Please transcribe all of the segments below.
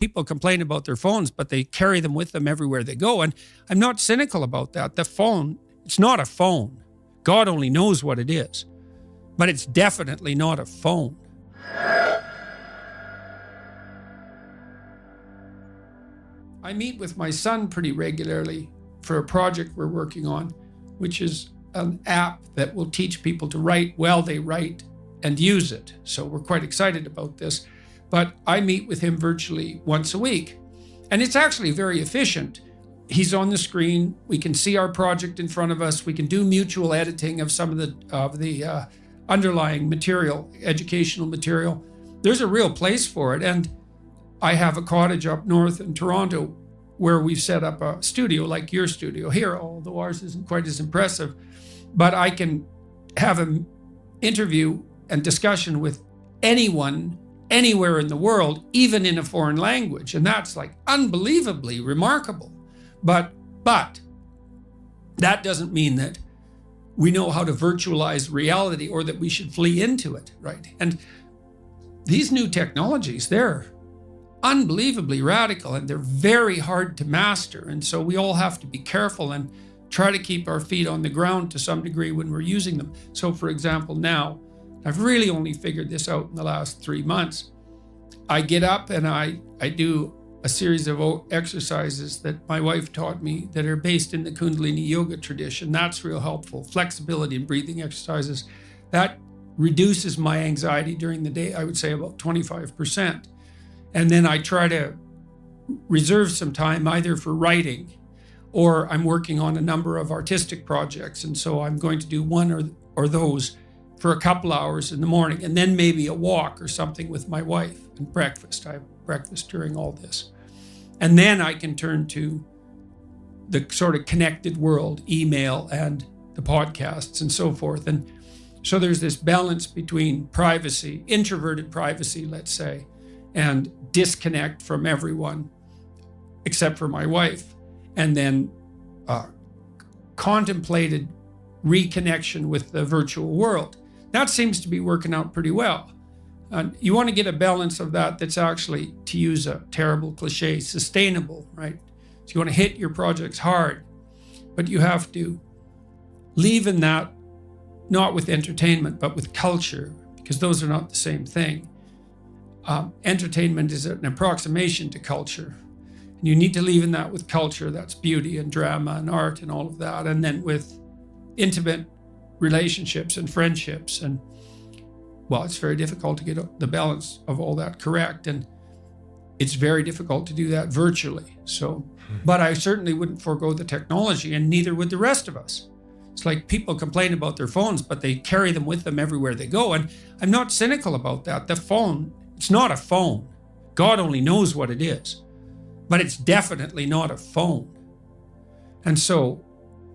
People complain about their phones, but they carry them with them everywhere they go. And I'm not cynical about that. The phone, it's not a phone. God only knows what it is, but it's definitely not a phone. I meet with my son pretty regularly for a project we're working on, which is an app that will teach people to write while they write and use it. So we're quite excited about this. But I meet with him virtually once a week. And it's actually very efficient. He's on the screen. We can see our project in front of us. We can do mutual editing of some of the underlying material, educational material. There's a real place for it. And I have a cottage up north in Toronto where we've set up a studio like your studio here, although ours isn't quite as impressive. But I can have an interview and discussion with anyone, anywhere in the world, even in a foreign language. And that's like unbelievably remarkable. But that doesn't mean that we know how to virtualize reality or that we should flee into it, right? And these new technologies, they're unbelievably radical and they're very hard to master. And so we all have to be careful and try to keep our feet on the ground to some degree when we're using them. So for example, now, I've really only figured this out in the last 3 months. I get up and I do a series of exercises that my wife taught me that are based in the Kundalini yoga tradition. That's real helpful. Flexibility and breathing exercises. That reduces my anxiety during the day, I would say about 25%. And then I try to reserve some time either for writing or I'm working on a number of artistic projects. And so I'm going to do one or those for a couple hours in the morning, and then maybe a walk or something with my wife and breakfast. I have breakfast during all this. And then I can turn to the sort of connected world, email and the podcasts and so forth. And so there's this balance between privacy, introverted privacy, let's say, and disconnect from everyone except for my wife, and then contemplated reconnection with the virtual world. That seems to be working out pretty well. And you want to get a balance of that that's actually, to use a terrible cliche, sustainable, right? So you want to hit your projects hard, but you have to leave in that, not with entertainment, but with culture, because those are not the same thing. Entertainment is an approximation to culture. And you need to leave in that with culture, that's beauty and drama and art and all of that, and then with intimate relationships and friendships. And well, it's very difficult to get the balance of all that correct. And it's very difficult to do that virtually. So, but I certainly wouldn't forego the technology, and neither would the rest of us. It's like people complain about their phones, but they carry them with them everywhere they go. And I'm not cynical about that. The phone, it's not a phone. God only knows what it is, but it's definitely not a phone. And so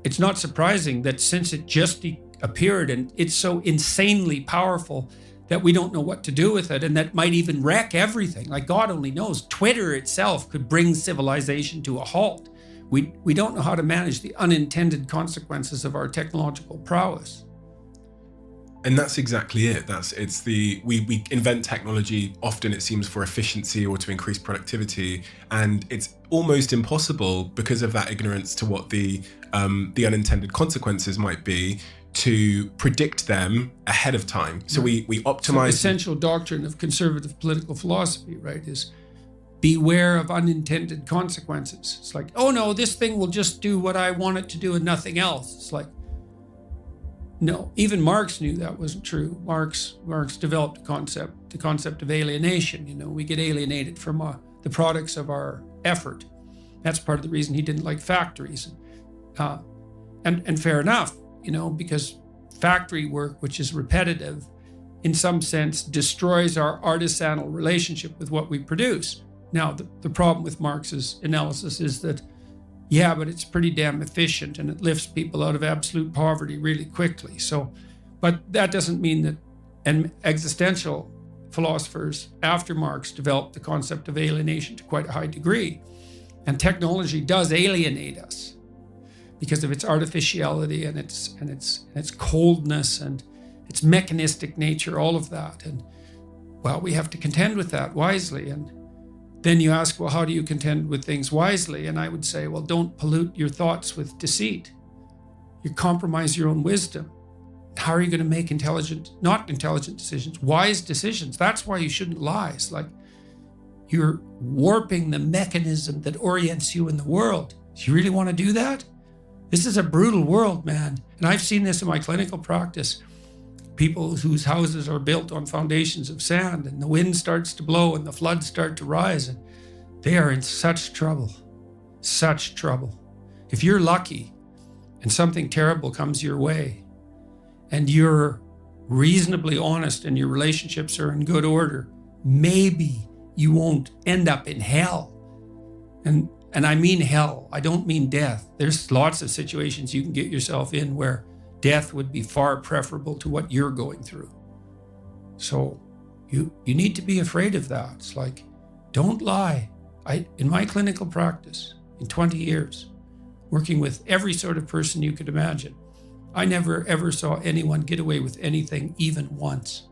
it's not surprising that since it just appeared and it's so insanely powerful that we don't know what to do with it, and that might even wreck everything. Like God only knows. Twitter itself could bring civilization to a halt. We don't know how to manage the unintended consequences of our technological prowess. And that's exactly it. We invent technology, often it seems for efficiency or to increase productivity, and it's almost impossible because of that ignorance to what the unintended consequences might be, to predict them ahead of time. So we optimize. So the essential doctrine of conservative political philosophy, right, is beware of unintended consequences. It's like, oh no, this thing will just do what I want it to do and nothing else. It's like, no, even Marx knew that wasn't true. Marx developed the concept of alienation. You know, we get alienated from the products of our effort. That's part of the reason he didn't like factories. And fair enough, you know, because factory work, which is repetitive, in some sense destroys our artisanal relationship with what we produce. Now, the problem with Marx's analysis is that, yeah, but it's pretty damn efficient and it lifts people out of absolute poverty really quickly. So, but that doesn't mean that, and existential philosophers after Marx developed the concept of alienation to quite a high degree. And technology does alienate us because of its artificiality and its coldness and its mechanistic nature, all of that. And well, we have to contend with that wisely. And Then you ask, well, how do you contend with things wisely? And I would say, well, don't pollute your thoughts with deceit. You compromise your own wisdom. How are you going to make not intelligent decisions, wise decisions? That's why you shouldn't lie. It's like you're warping the mechanism that orients you in the world. Do you really want to do that? This is a brutal world, man. And I've seen this in my clinical practice. People whose houses are built on foundations of sand, and the wind starts to blow and the floods start to rise, and they are in such trouble. If you're lucky and something terrible comes your way and you're reasonably honest and your relationships are in good order, maybe you won't end up in hell. And I mean hell. I don't mean death. There's lots of situations you can get yourself in where death would be far preferable to what you're going through. So you need to be afraid of that. It's like, don't lie. In my clinical practice, in 20 years, working with every sort of person you could imagine, I never ever saw anyone get away with anything even once.